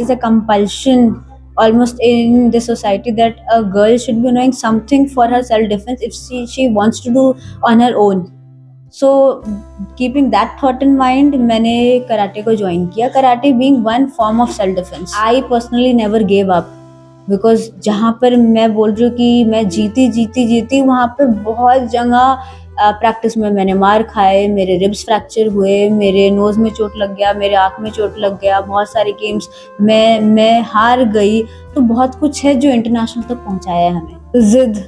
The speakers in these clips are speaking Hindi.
it is a compulsion almost in the society that a girl should be knowing something for her self defense if she wants to do on her own. So keeping that thought in mind, मैंने कराटे को ज्वाइन किया. Karate being one form of self defense, I personally never gave up because जहाँ पर मैं बोल रही हूँ कि मैं जीती वहाँ पर बहुत जगह प्रैक्टिस में मैंने मार खाए, मेरे रिब्स फ्रैक्चर हुए, मेरे नोज में चोट लग गया, मेरे आँख में चोट लग गया, बहुत सारे गेम्स मैं हार गई. तो बहुत कुछ है जो इंटरनेशनल तक पहुँचाया है हमें. जिद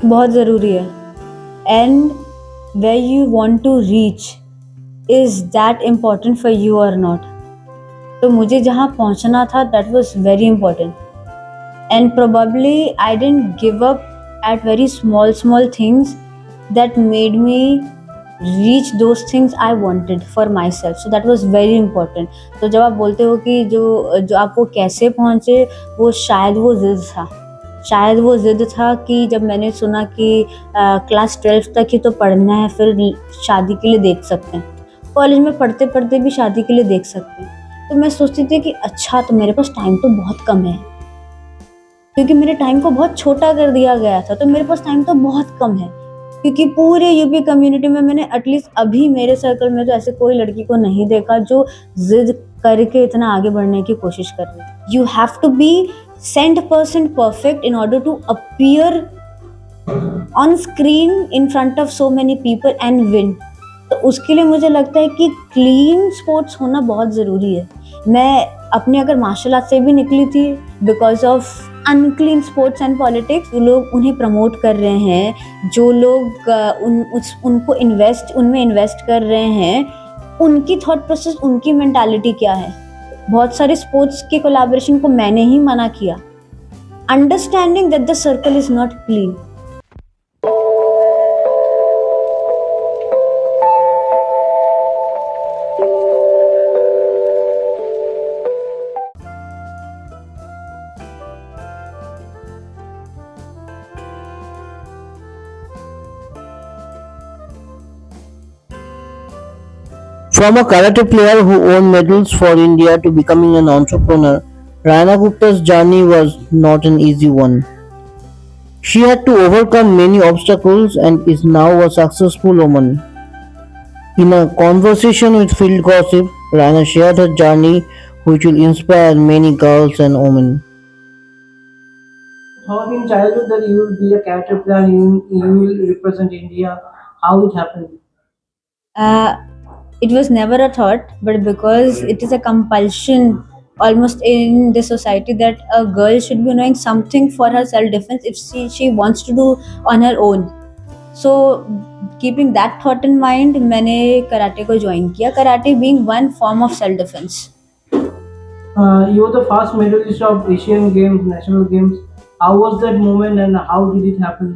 बहुत ज़रूरी है. And where you want to reach, is that important for you or not? तो मुझे जहाँ पहुँचना था that was very important, and probably I didn't give up at very small things that made me reach those things I wanted for myself. So that was very important. तो जब आप बोलते हो कि जो आप वो कैसे पहुँचे, वो शायद वो ज़िद था कि जब मैंने सुना कि क्लास 12 तक ही तो पढ़ना है, फिर शादी के लिए देख सकते हैं, कॉलेज में पढ़ते भी शादी के लिए देख सकते हैं, तो मैं सोचती थी कि अच्छा तो मेरे पास टाइम तो बहुत कम है, क्योंकि मेरे टाइम को बहुत छोटा कर दिया गया था. तो मेरे पास टाइम तो बहुत कम है, क्योंकि पूरे यूपी कम्युनिटी में मैंने एटलीस्ट अभी मेरे सर्कल में तो ऐसे कोई लड़की को नहीं देखा जो जिद करके इतना आगे बढ़ने की कोशिश कर रही है. You have to be 100% perfect in order to appear on screen in front of so many people and win. तो उसके लिए मुझे लगता है कि क्लीन स्पोर्ट्स होना बहुत ज़रूरी है. मैं अपने अगर मार्शल आर्ट से भी निकली थी because of unclean sports and politics. जो लोग उन्हें प्रमोट कर रहे हैं, जो लोग उनको उनमें इन्वेस्ट कर रहे हैं, उनकी थॉट प्रोसेस, उनकी मेंटालिटी क्या है. बहुत सारे स्पोर्ट्स के कोलैबोरेशन को मैंने ही मना किया, understanding that the circle is not clean. From a karate player who won medals for India to becoming an entrepreneur, Raina Gupta's journey was not an easy one. She had to overcome many obstacles and is now a successful woman. In a conversation with Field Gossip, Raina shared her journey, which will inspire many girls and women. Thought in childhood that you will be a karate player, you will represent India. How it happened? It was never a thought, but because it is a compulsion almost in the society that a girl should be knowing something for her self defense if she wants to do on her own. So keeping that thought in mind, मैंने कराटे को ज्वाइन किया. Karate being one form of self defense. You were the first medalist of Asian Games, National Games. How was that moment and how did it happen?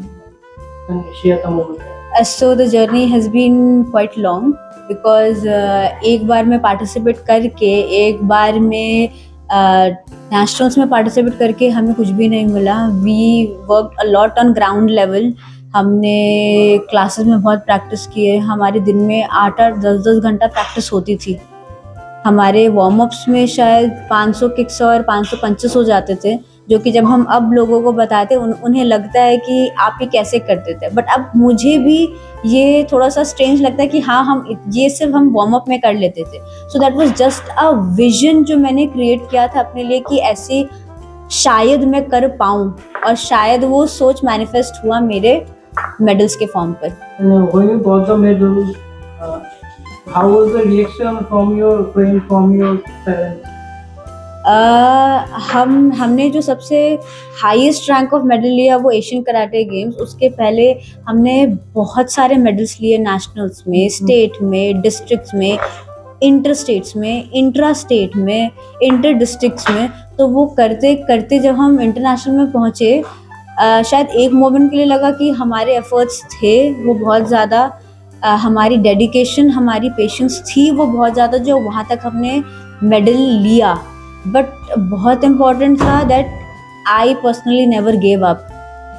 Can you share the moment? So the journey has been quite long because एक बार में पार्टिसिपेट करके, एक बार में नेशनल्स में पार्टिसिपेट करके हमें कुछ भी नहीं मिला. We work a lot on ground level. हमने क्लासेस में बहुत प्रैक्टिस किए. हमारे दिन में 8-8, 10-10 घंटा प्रैक्टिस होती थी. हमारे वार्म अप्स में शायद 500 किक्स और 500 पंचेस हो जाते थे, जो कि जब हम अब लोगों को बताते उन्हें लगता है कि आप ये कैसे करते थे. बट अब मुझे भी ये थोड़ा सा स्ट्रेंज लगता है कि हाँ, हम ये सिर्फ हम वार्म अप में कर लेते थे. So that was just a vision जो मैंने क्रिएट किया था अपने लिए कि ऐसे शायद मैं कर पाऊँ, और शायद वो सोच मैनिफेस्ट हुआ मेरे मेडल्स के फॉर्म पर. When you got the medals, how was the reaction from your friends, from your parents? हमने जो सबसे हाईएस्ट रैंक ऑफ मेडल लिया वो एशियन कराटे गेम्स. उसके पहले हमने बहुत सारे मेडल्स लिए नेशनल्स में, स्टेट में, डिस्ट्रिक्ट्स में, इंटर स्टेट्स में, इंट्रा स्टेट में, इंटर डिस्ट्रिक्ट्स में. तो वो करते करते जब हम इंटरनेशनल में पहुँचे, शायद एक मोमेंट के लिए लगा कि हमारे एफर्ट्स थे वो बहुत ज़्यादा, हमारी डेडिकेशन, हमारी पेशेंस थी वो बहुत ज़्यादा, जो वहाँ तक हमने मेडल लिया. बट बहुत इम्पॉर्टेंट था that I personally never gave up,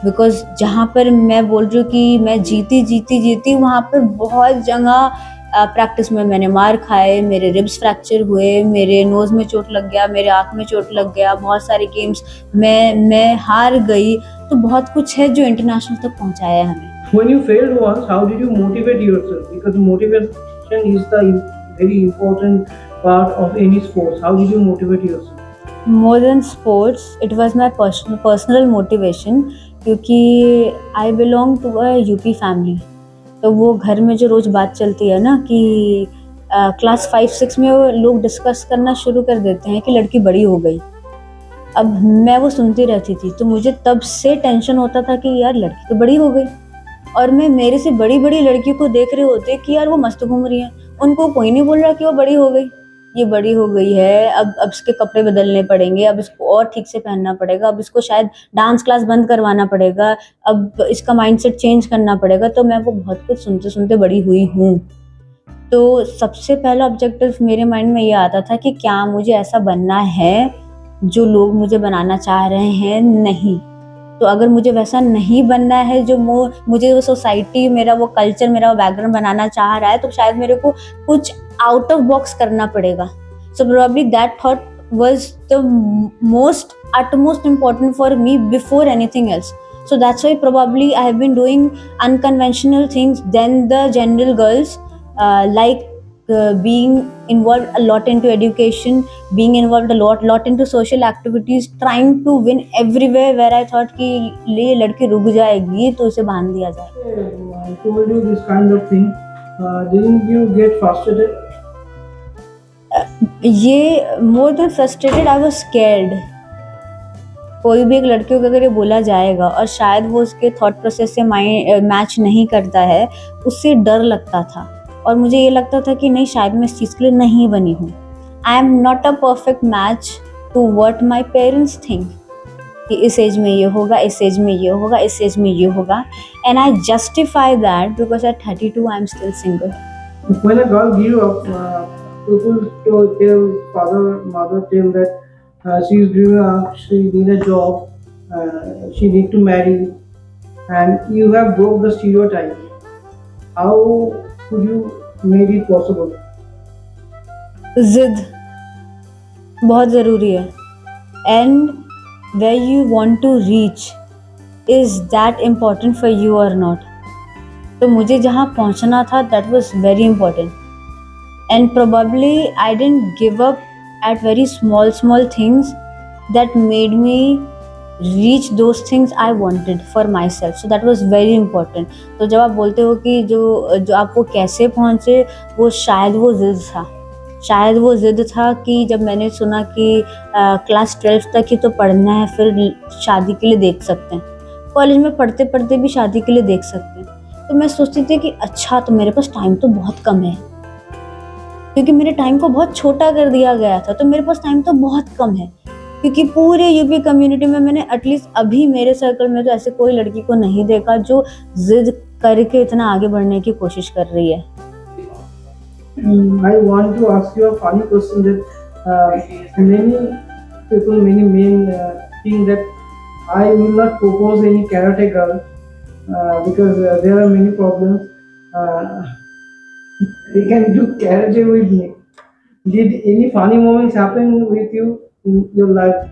because जहाँ पर मैं बोल रही हूँ कि मैं जीती वहाँ पर बहुत जगह प्रैक्टिस में मैंने मार खाए, मेरे रिब्स फ्रैक्चर हुए, मेरे नोज़ में चोट लग गया, मेरे आँख में चोट लग गया, बहुत सारे गेम्स मैं हार गई। तो बहुत कुछ है जो इंटरनेशनल तक पहुँचाया है हमें। When you failed once, how did you motivate yourself? Because motivation is the very important part of any sports. How did you motivate yourself? More than sports it was my personal motivation, क्योंकि I belong to a UP family. तो वो घर में जो रोज़ बात चलती है ना कि क्लास 5-6 में वो लोग डिस्कस करना शुरू कर देते हैं कि लड़की बड़ी हो गई। अब मैं वो सुनती रहती थी, तो मुझे तब से टेंशन होता था कि यार लड़की तो बड़ी हो गई, और मैं मेरे से बड़ी-बड़ी लड़कियों को देख रहे होते कि यार वो मस्त घूम रही हैं। उनको कोई नहीं बोल रहा कि वो बड़ी हो गई। ये बड़ी हो गई है, अब इसके कपड़े बदलने पड़ेंगे, अब इसको और ठीक से पहनना पड़ेगा, अब इसको शायद डांस क्लास बंद करवाना पड़ेगा, अब इसका माइंडसेट चेंज करना पड़ेगा। तो मैं वो बहुत कुछ सुनते-सुनते बड़ी हुई हूँ। तो सबसे पहला ऑब्जेक्टिव मेरे माइंड में ये आता था कि क्या मुझे ऐसा बनना है, जो लोग मुझे बनाना चाह रहे हैं? नहीं। तो अगर मुझे वैसा नहीं बनना है जो मुझे वो सोसाइटी, मेरा वो कल्चर, मेरा वो बैकग्राउंड बनाना चाह रहा है, तो शायद मेरे को कुछ आउट ऑफ बॉक्स करना पड़ेगा। So probably that thought was the most utmost important for me before anything else. So that's why probably I have been doing unconventional things than the general girls, like being involved a lot into education, being involved a lot into social activities, trying to win everywhere where I thought कि ये लड़की रुक जाएगी तो उसे बांध दिया जाए। I told you this kind of thing. Didn't you get frustrated? ये more than frustrated, I was scared. कोई भी एक लड़कियों को अगर ये बोला जाएगा और शायद वो उसके थॉट प्रोसेस से मैच नहीं करता है, उससे डर लगता था और मुझे ये लगता था कि नहीं, शायद मैं इस चीज़ के लिए नहीं बनी हूँ। I am not a perfect match to what my parents think कि इस एज में ये होगा, इस एज में ये होगा, इस एज में ये होगा, and I justify that because at 32 I am still single. When a girl grew up, people tell father, mother tell that she is growing up, she need a job, she need to marry, and you have broke the stereotype. How could you made it possible? जिद बहुत ज़रूरी है, and where you want to reach is that important for you or not? तो मुझे जहाँ पहुँचना था that was very important, and probably I didn't give up at very small things that made me reach those things I wanted for myself, so that was very important. तो जब आप बोलते हो कि जो आप वो कैसे पहुँचे, वो शायद वो जिद था। शायद वो ज़िद था कि जब मैंने सुना कि क्लास 12 तक ही तो पढ़ना है, फिर शादी के लिए देख सकते हैं, कॉलेज में पढ़ते पढ़ते भी शादी के लिए देख सकते हैं। तो मैं सोचती थी कि अच्छा, तो मेरे पास टाइम तो बहुत कम है, क्योंकि मेरे टाइम को बहुत छोटा कर दिया गया था। तो मेरे पास टाइम तो बहुत कम है, क्योंकि पूरे यूपी कम्युनिटी में मैंने एटलीस्ट अभी मेरे सर्कल में तो ऐसे कोई लड़की को नहीं देखा जो ज़िद करके इतना आगे बढ़ने की कोशिश कर रही है। I want to ask you a funny question that many people, many men think that I will not propose any karate girl because there are many problems. Uh, they can do karate with me. Did any funny moments happen with you in your life?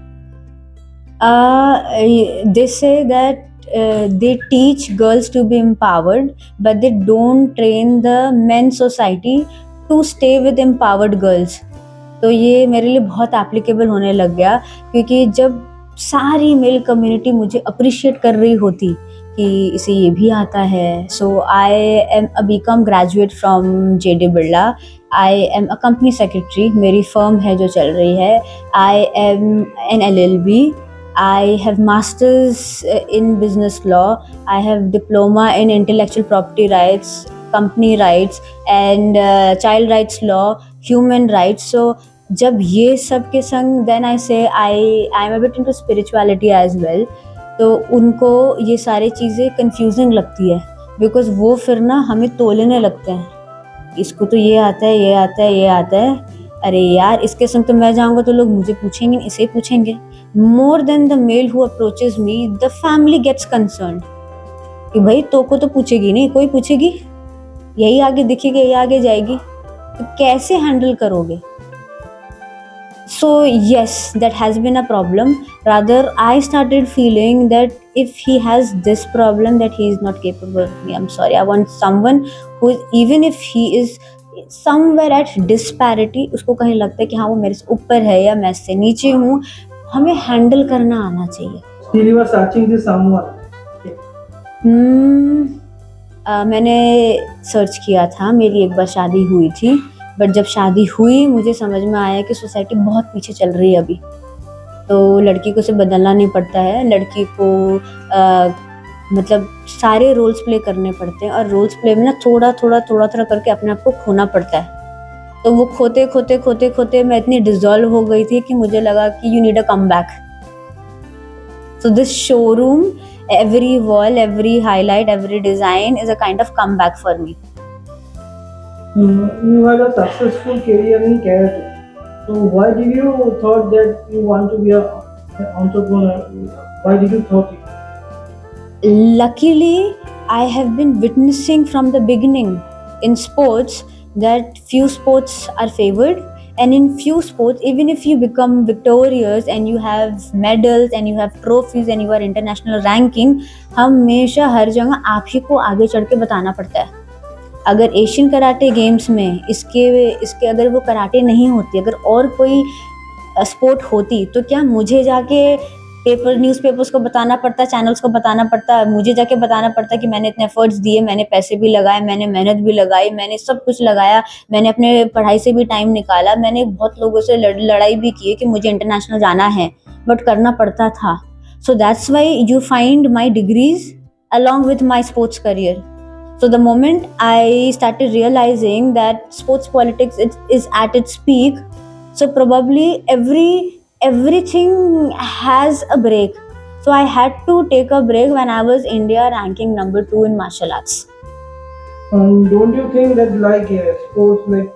They say that they teach girls to be empowered, but they don't train the men's society to stay with empowered girls. तो ये मेरे लिए बहुत एप्लीकेबल होने लग गया, क्योंकि जब सारी मेल कम्युनिटी मुझे अप्रिशिएट कर रही होती कि इसे ये भी आता है। So I am a BCom graduate from JD Birla, I am a company secretary, मेरी फर्म है जो चल रही है, I am an LLB, I have masters in business law, I have diploma in intellectual property rights, company rights, and child rights law, human rights. So जब ये सब के संग then I say I am a bit into spirituality as well, तो उनको ये सारी चीज़ें confusing लगती है, because वो फिर ना हमें तोलने लगते हैं, इसको तो ये आता है, ये आता है, ये आता है, अरे यार इसके संग तो मैं जाऊँगा तो लोग मुझे पूछेंगे, इसे ही पूछेंगे। More than the male who approaches me, the family gets concerned कि भाई तो को तो पूछेगी नहीं, कोई पूछेगी, यही आगे दिखेगी, यही आगे जाएगी, तो कैसे हैंडल करोगे? So yes, that has been a problem. Rather, I started feeling that if he has this problem, that he is not capable of me. I'm sorry, I want someone who is, even if he is somewhere at disparity, उसको कहीं लगता है कि हाँ वो मेरे से ऊपर है या मैं इससे नीचे हूँ, हमें हैंडल करना आना चाहिए। Still you are searching this someone. Okay. मैंने सर्च किया था, मेरी एक बार शादी हुई थी, बट जब शादी हुई मुझे समझ में आया कि सोसाइटी बहुत पीछे चल रही है अभी, तो लड़की को उसे बदलना नहीं पड़ता है, लड़की को मतलब सारे रोल्स प्ले करने पड़ते हैं, और रोल्स प्ले में ना थोड़ा थोड़ा करके अपने आप को खोना पड़ता है। तो वो खोते खोते खोते खोते मैं इतनी डिजॉल्व हो गई थी कि मुझे लगा कि you need a come back. So this showroom, every wall, every highlight, every design is a kind of comeback for me. You had a successful career in karate. So why did you thought that you want to be an entrepreneur? Why did you thought it? Luckily, I have been witnessing from the beginning in sports that few sports are favored, and in few sports, even if you become victorious and you have medals and you have trophies and you are international ranking, हमेशा हर जगह आप ही को आगे चढ़ के बताना पड़ता है। अगर एशियन कराटे गेम्स में इसके अगर वो कराटे नहीं होती, अगर और कोई स्पोर्ट होती, तो क्या मुझे जाके न्यूज़पेपर्स को बताना पड़ता, चैनल्स को बताना पड़ता, मुझे जाके बताना पड़ता कि मैंने इतने एफर्ट्स दिए, मैंने पैसे भी लगाए, मैंने मेहनत भी लगाई, मैंने सब कुछ लगाया, मैंने अपने पढ़ाई से भी टाइम निकाला, मैंने बहुत लोगों से लड़ाई भी की है कि मुझे इंटरनेशनल जाना है, बट करना पड़ता था। So that's why you find my degrees along with my sports career. So the moment I started realizing that sports politics is at its peak, so probably everything has a break. So I had to take a break when I was India ranking number 2 in martial arts. Don't you think that like sports like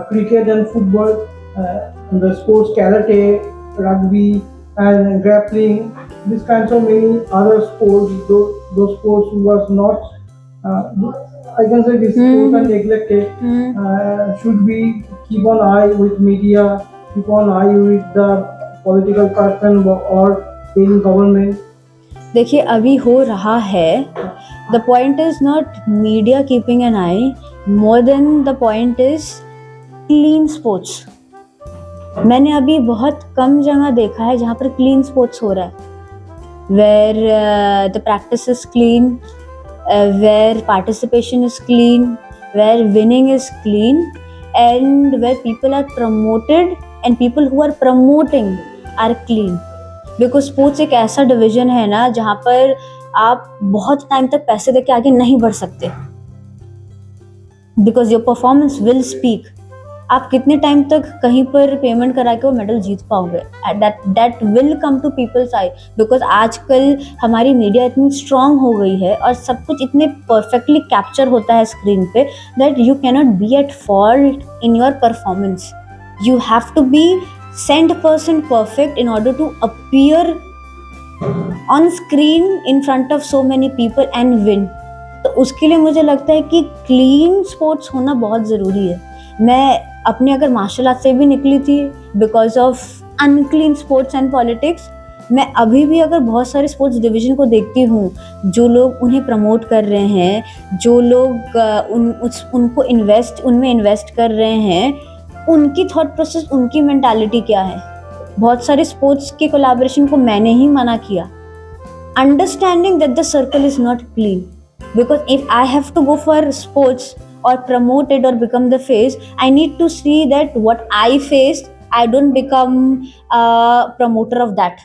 cricket and football, the sports karate, rugby and grappling, these kinds of many other sports, those sports was not, I can say these sports are neglected. Should we keep an eye with media, keep an eye with the political person or in government? देखिए अभी हो रहा है, the point is not media keeping an I, more than the point is clean sports. मैंने अभी बहुत कम जगह देखा है जहाँ पर क्लीन स्पोर्ट्स हो रहा है, where the practice is clean, where participation is clean, where winning is clean, and where people are promoted and people who are promoting are clean. Because sports एक ऐसा डिवीजन है ना जहाँ पर आप बहुत टाइम तक पैसे देके आगे नहीं बढ़ सकते, because your performance will speak. आप कितने टाइम तक कहीं पर पेमेंट करा के वो मेडल जीत पाओगे, that will come to people's eye. Because आजकल हमारी मीडिया इतनी स्ट्रांग हो गई है और सब कुछ इतने परफेक्टली कैप्चर होता है स्क्रीन पे that you cannot be at fault in your performance. You have to be 100% perfect in order to appear on screen in front of so many people and win. तो उसके लिए मुझे लगता है कि क्लीन स्पोर्ट्स होना बहुत ज़रूरी है। मैं अपने अगर मार्शल आर्ट से भी निकली थी because of unclean sports and politics, मैं अभी भी अगर बहुत सारे स्पोर्ट्स डिवीजन को देखती हूँ, जो लोग उन्हें प्रमोट कर रहे हैं, जो लोग उनको उनमें इन्वेस्ट कर रहे हैं, उनकी थॉट प्रोसेस, उनकी मेंटालिटी क्या है। बहुत सारे स्पोर्ट्स के कोलैबोरेशन को मैंने ही मना किया, understanding that the circle is not clean, because if I have to go for sports or promote it or become the face, I need to see that what I faced, I don't become a promoter of that.